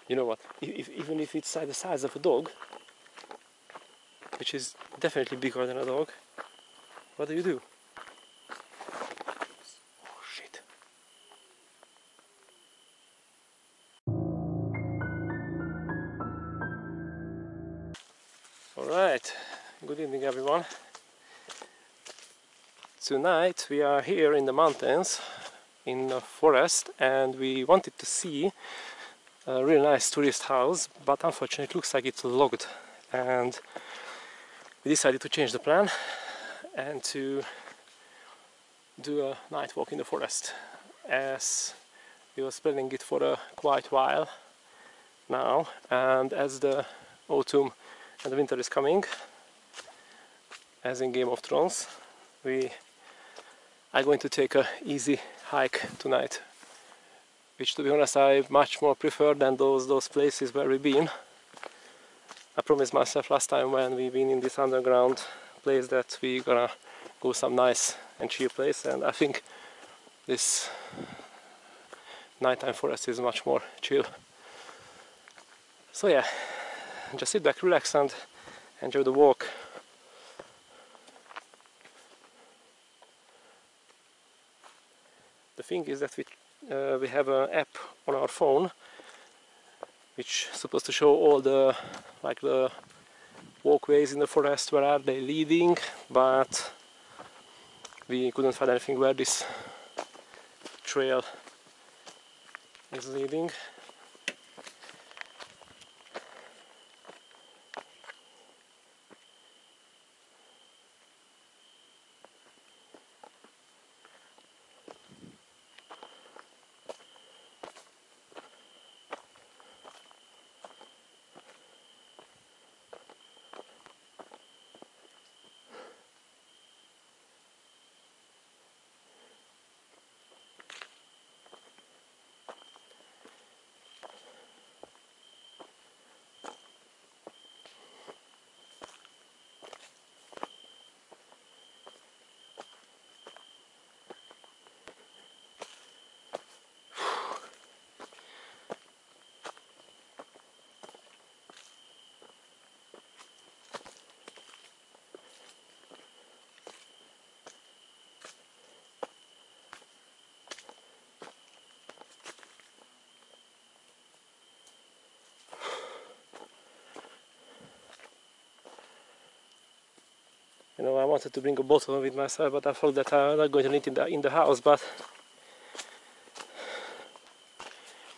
You know what? Even if it's the size of a dog, which is definitely bigger than a dog, what do? Oh shit. Alright, good evening everyone. Tonight we are here in the mountains, in a forest, and we wanted to see a really nice tourist house, but unfortunately it looks like it's locked, and we decided to change the plan and to do a night walk in the forest, as we was planning it for a quite while now, and as the autumn and the winter is coming, as in Game of Thrones, we are going to take a easy hike tonight, which to be honest I much more prefer than those places where we've been. I promised myself last time when we've been in this underground place that we gonna go some nice and chill place, and I think this nighttime forest is much more chill. So yeah, just sit back, relax and enjoy the walk. The thing is that we have an app on our phone which is supposed to show all the walkways in the forest, where are they leading, but we couldn't find anything where this trail is leading. You know, I wanted to bring a bottle with myself, but I thought that I'm not going to need it in the house. But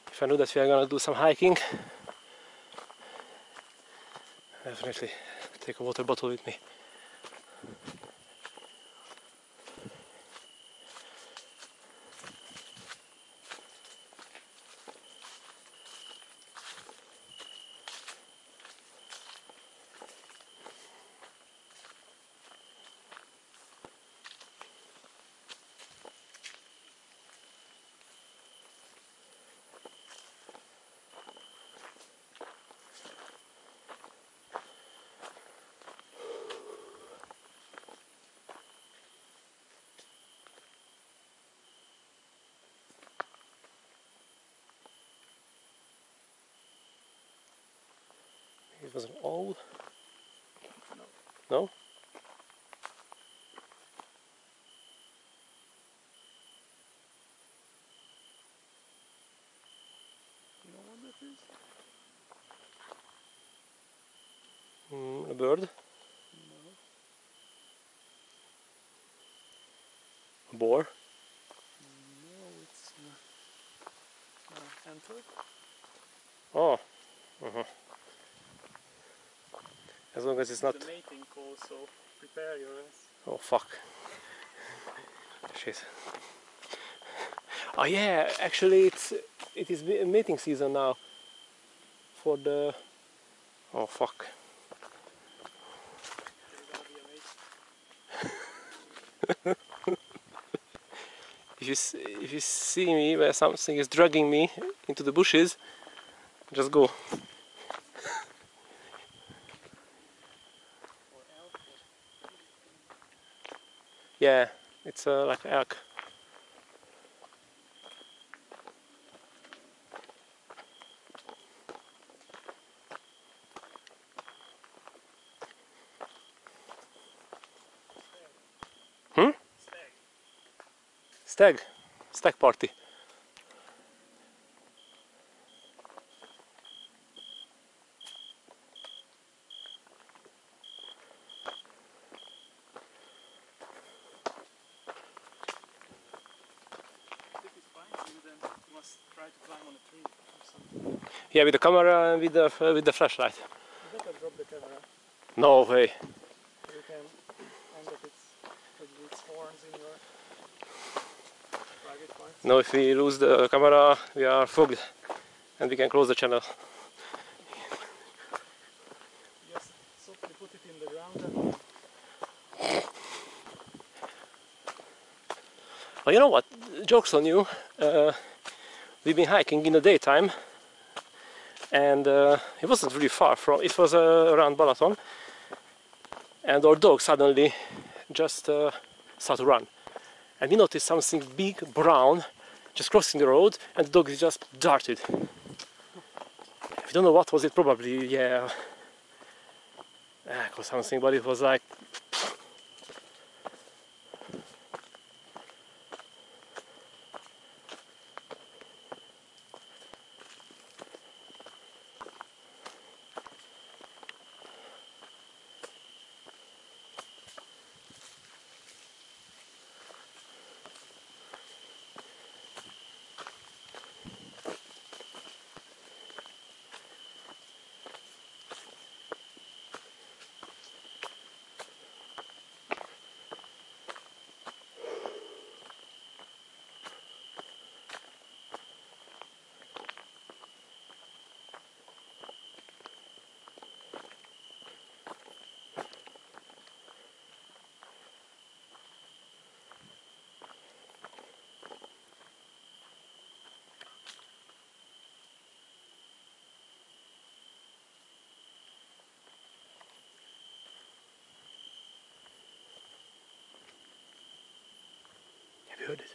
if I knew that we are going to do some hiking, definitely take a water bottle with me. It was an owl? No? You know what that is? A bird? No. A boar? No, it's antler. Oh. As long as it's not... The mating call, so prepare your ass. Oh fuck. Shit. Oh yeah, actually it is mating season now. For the... Oh fuck. You're gonna be a mate. If you see me where something is dragging me into the bushes, just go. Or elk. Yeah, it's like elk. Stag party. If it's fine for you, then you must try to climb on a tree or something. Yeah, with the camera and with the flashlight. You better drop the camera. No way. You can end up with its horns in your private parts. No, if we lose the camera, we are fogged, and we can close the channel. Just softly put it in the ground and But you know what? Jokes on you. We've been hiking in the daytime, and it wasn't really far from. It was around Balaton, and our dog suddenly just started to run, and we noticed something big, brown, just crossing the road, and the dog just darted. We don't know what was it. Probably or something, but it was like. Have you heard it?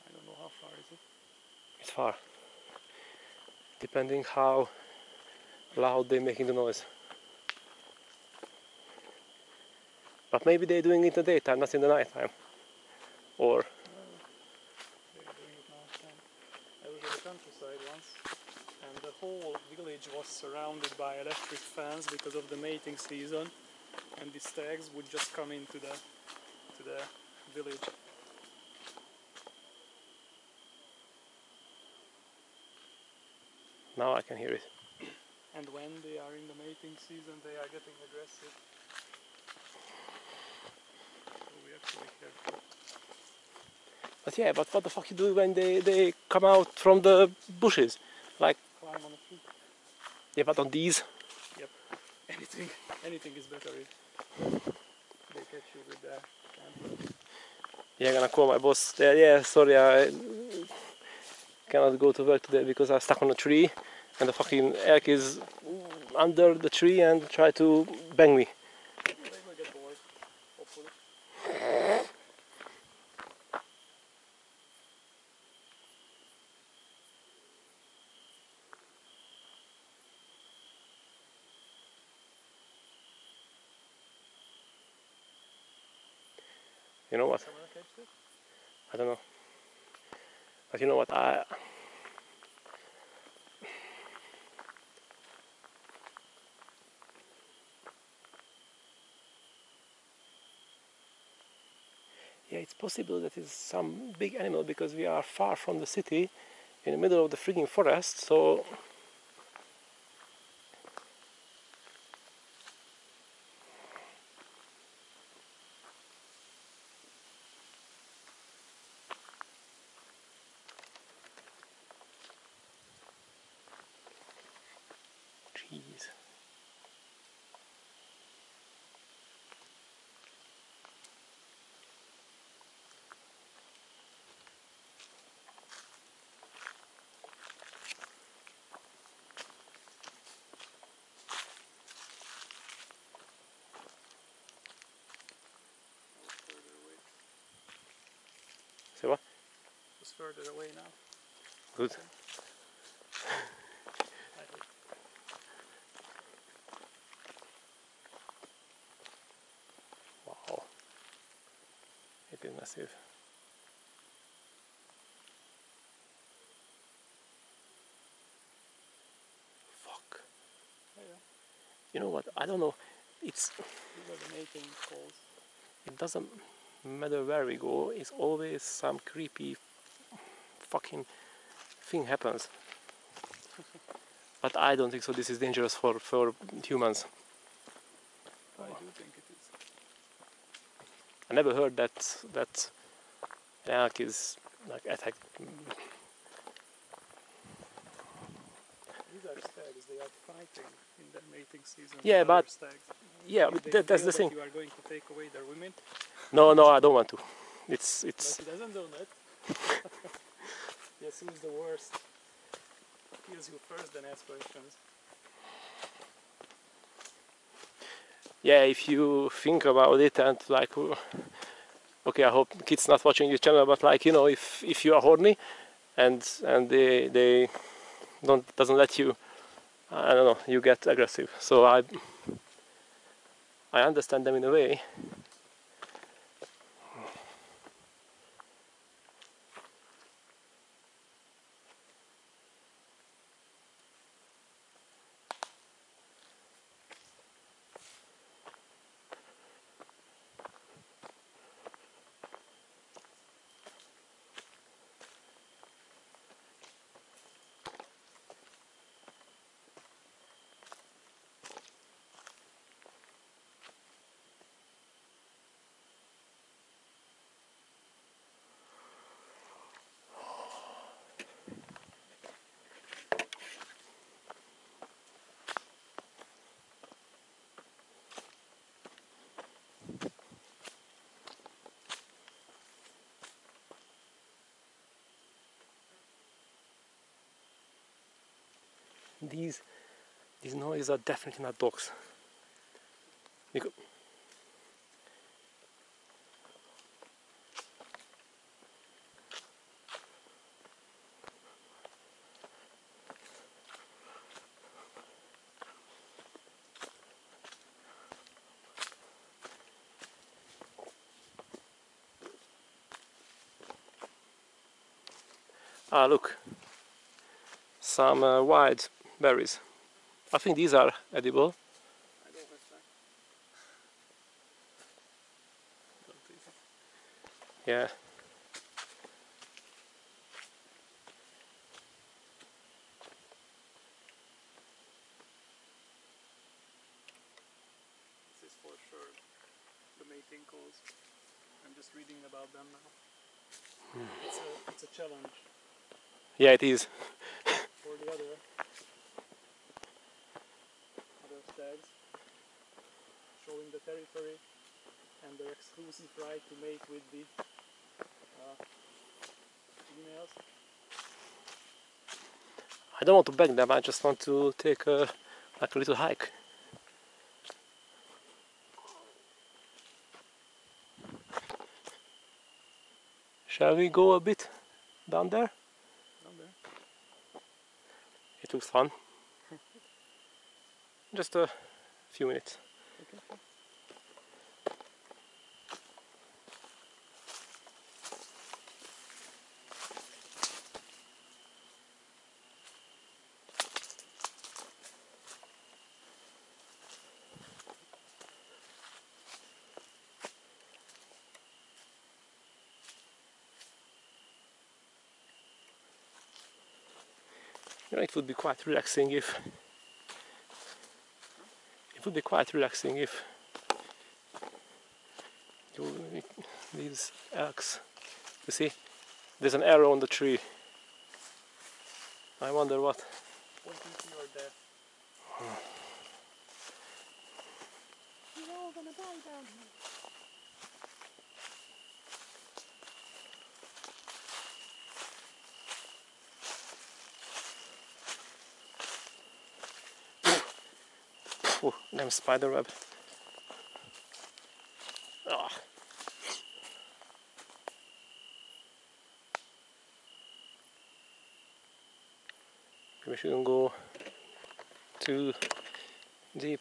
I don't know how far is it. It's far. Depending how loud they're making the noise. But maybe they're doing it in the daytime, not in the nighttime. Or They're doing it now. I was in the countryside once, and the whole village was surrounded by electric fans because of the mating season, and the stags would just come into the village. now I can hear it. And when they are in the mating season, they are getting aggressive. So we have to be careful. But yeah, but what the fuck you do when they come out from the bushes? Like, Climb on a tree. yeah, but on these? Anything is better if they catch you with their hand. Yeah, I'm gonna call my boss. Yeah, sorry, I cannot go to work today because I'm stuck on a tree and the fucking elk is under the tree and try to bang me. They will get bored, hopefully. You know what? Someone catch it? I don't know. But you know what? Yeah, it's possible that it's some big animal because we are far from the city, in the middle of the freaking forest. So jeez. Say what? It's further away now. Good. I hope. Wow. aggressive. Fuck. Yeah, yeah. You know what? I don't know. These are the mating calls. It doesn't matter where we go. It's always some creepy fucking thing happens. But I don't think so. This is dangerous for humans. I do think it is. I never heard that an elk is like attacked. These are stags. They are fighting in their mating season. Yeah, with but other stags. yeah, If but they that's feel the that thing. you are going to take away their women, No, I don't want to. It's but he doesn't do that. Yes, who is the worst? Kills you first, then asks questions. yeah. If you think about it and like, okay, I hope kids not watching this channel, but like if you are horny and they doesn't let you, I don't know, you get aggressive. So I understand them in a way. These noises are definitely not dogs. Because look, some wild berries. I think these are edible. I don't have time. Don't eat it. Yeah. This is for sure the mating calls. I'm just reading about them now. It's a challenge Yeah, it is. for the other stags, showing the territory and their exclusive right to mate with the females. I don't want to beg them. I just want to take like a little hike. Shall we go a bit down there? Down there. It looks fun. Just a few minutes. Okay, sure. You know, it would be quite relaxing if you, these elks. You see, there's an arrow on the tree. I wonder what. Pointing to your death. You're all gonna die down here. Oh, damn spider web. Oh. We shouldn't go too deep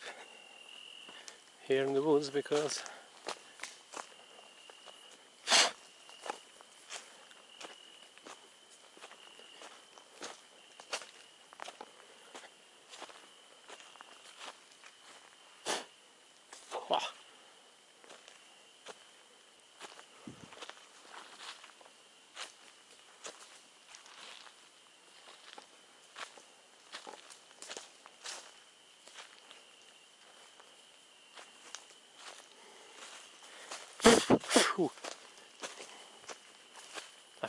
here in the woods because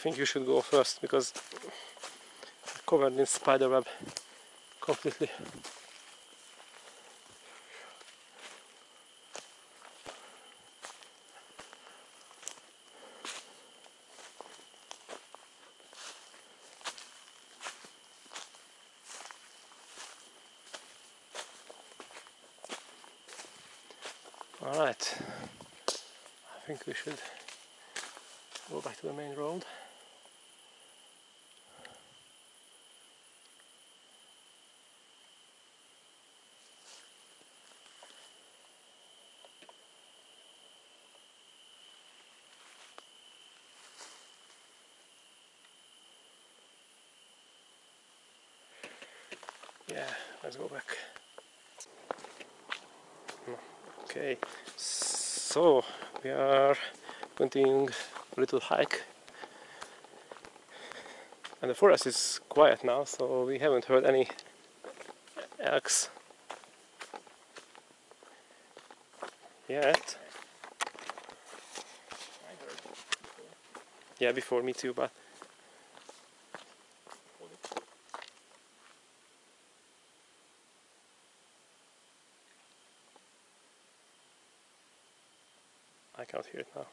think you should go first because I'm covered in spider web completely. Alright, I think we should go back to the main road. Yeah, let's go back. Okay, so we are continuing a little hike, and the forest is quiet now, so we haven't heard any elks yet. I heard it before. Yeah, before me too, but I can't hear it now.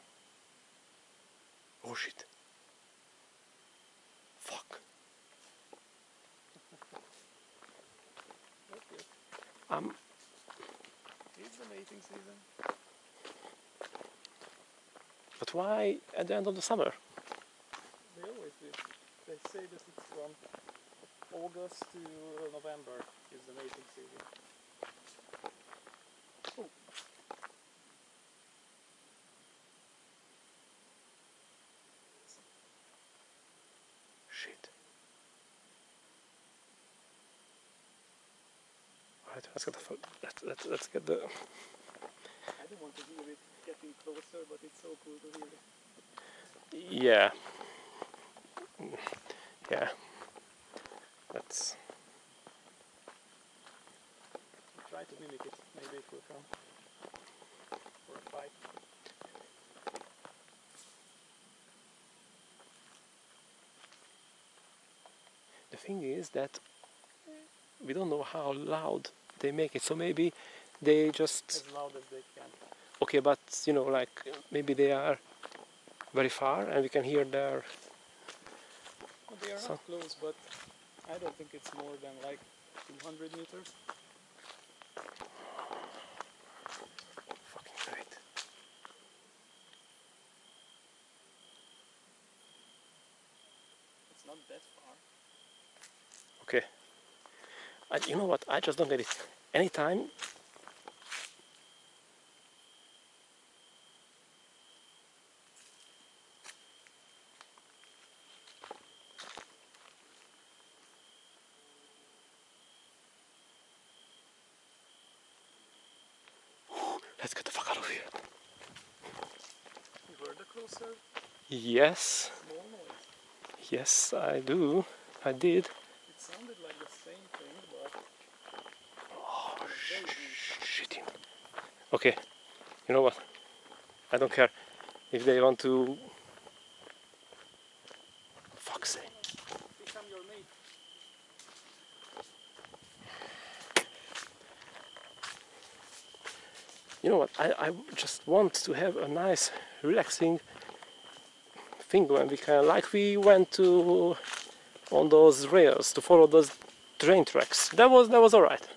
Oh shit. Fuck. It's the mating season. But why at the end of the summer? They always do. They say that it's from August to November is the mating season. Oh. Shit. Alright, let's get the... I don't want to hear it getting closer, but it's so cool to hear it. Yeah. Yeah. Let's... Try to mimic it, maybe it will come. For a fight. The thing is that we don't know how loud they make it, so maybe they just... As loud as they can. Okay, but you know, like maybe they are very far and we can hear their... Well, they are not close, but I don't think it's more than like 200 meters. Fucking great. It's not that far. Okay. You know what? I just don't get it. Anytime... Let's get the fuck out of here. You heard the closer? Yes. Small noise. Yes, I do. I did. It sounded like the same thing, but... Oh, very deep. shit. Okay. You know what? I don't care if they want to... Fuck's sake. Become your mate. You know what? I just want to have a nice, relaxing thing when we can, like we went to on those rails to follow those train tracks. That was alright.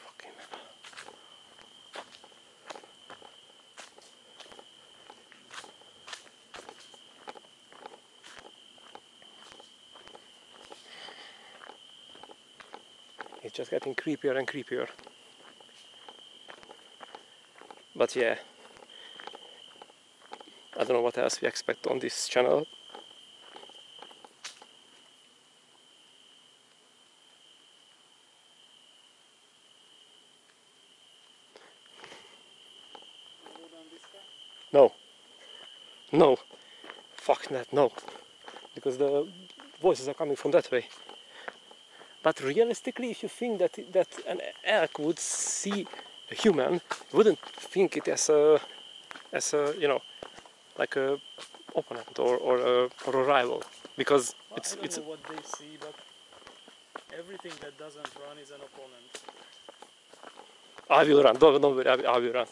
Fucking hell. It's just getting creepier and creepier. But yeah, I don't know what else we expect on this channel. No. No. Fuck that, no. Because the voices are coming from that way. But realistically, if you think that an elk would see a human, wouldn't think it as a you know, like a opponent or a rival, because Well, I don't it's know what they see, but everything that doesn't run is an opponent. I will run. Don't worry, I will run.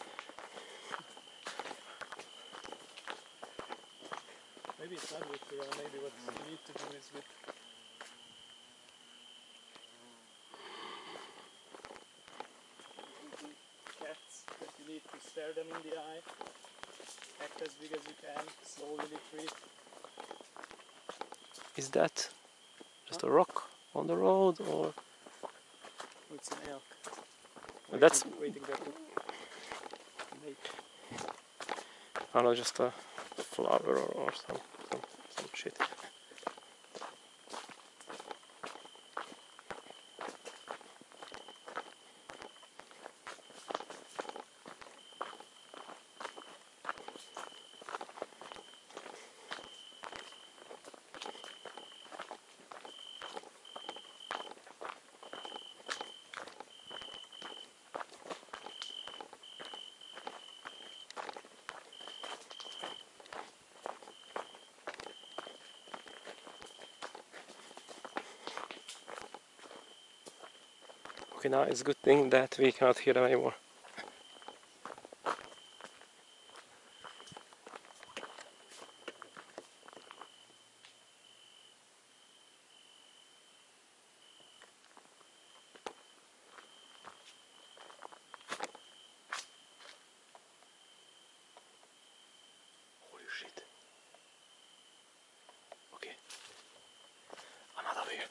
Maybe it's not good to run. Maybe what you need to do is with cats that you need to stare them in the eye, act as big as you can, slowly retreat. Is that just a rock on the road, or It's an elk. that's Waiting there to mate. I don't know, just a flower or some shit. Okay, now it's a good thing that we cannot hear them anymore. Holy shit. Okay. Another here.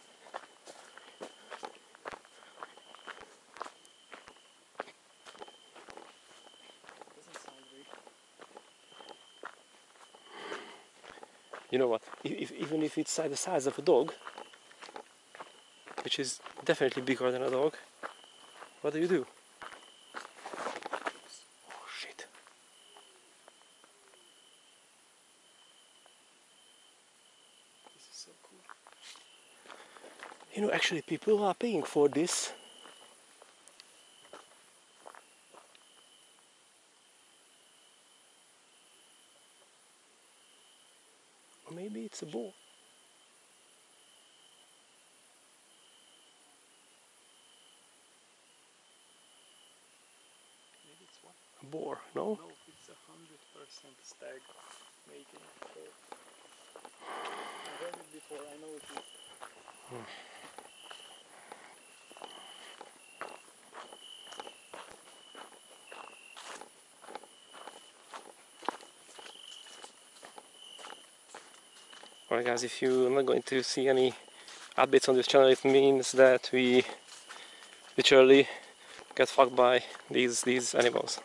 Doesn't sound very. You know what? Even if it's the size of a dog, which is definitely bigger than a dog, what do? Oh shit. This is so cool. You know, actually people are paying for this. Or maybe it's a boar. Maybe it's what? A boar, no? No, it's 100% stag mating. So I heard it before. I know it is. Alright guys, if you're not going to see any updates on this channel, it means that we literally get fucked by these animals.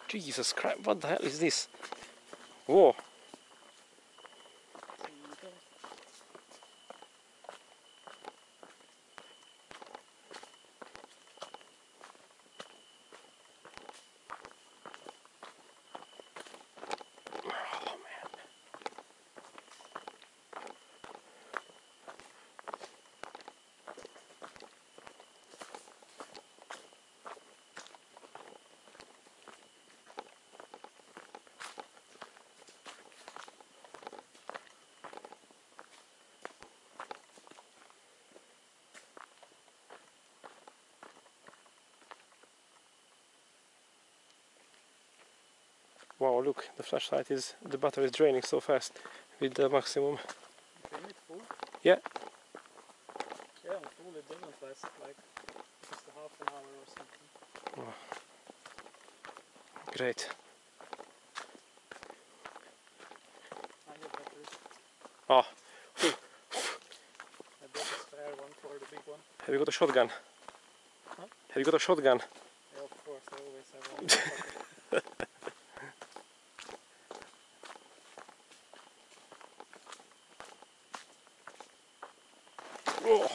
Jesus Christ, what the hell is this? Whoa. Wow, look, the battery is draining so fast with the maximum. You came it full? Yeah. Yeah, on full it doesn't last like just a half an hour or something. Oh, great. I have batteries. Oh, I brought a spare one for the big one. have you got a shotgun? Have you got a shotgun? Yeah, of course, I always have one in my pocket. Oh,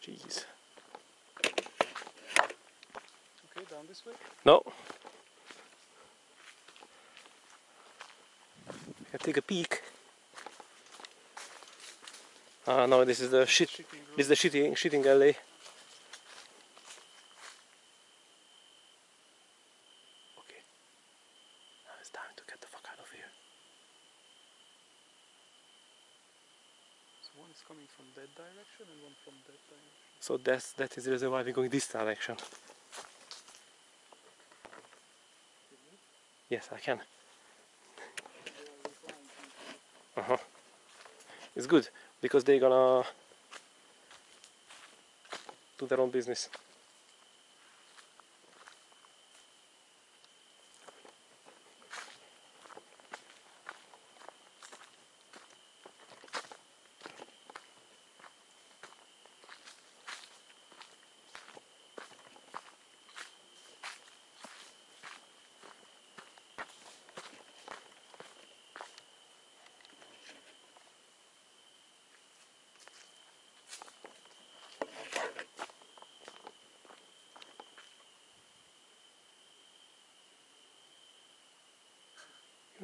jeez. Okay, down this way. No. I take a peek. Ah, no, this is the shit. This is the shitting alley. Okay. Now it's time to get the fuck out of here. So one is coming from that direction and one from that direction. So that is the reason why we're going this direction. Yes, I can. It's good because they're gonna do their own business.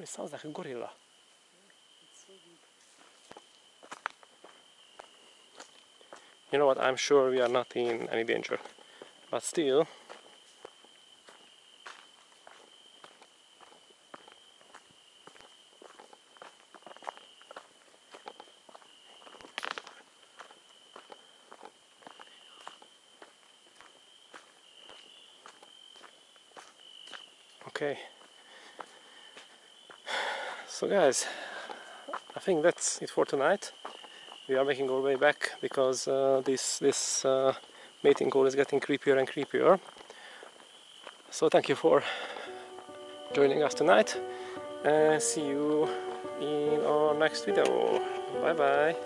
It sounds like a gorilla. It's so good. You know what? I'm sure we are not in any danger, but still. Okay. So guys, I think that's it for tonight. We are making our way back because this mating call is getting creepier and creepier. So thank you for joining us tonight and see you in our next video. Bye bye.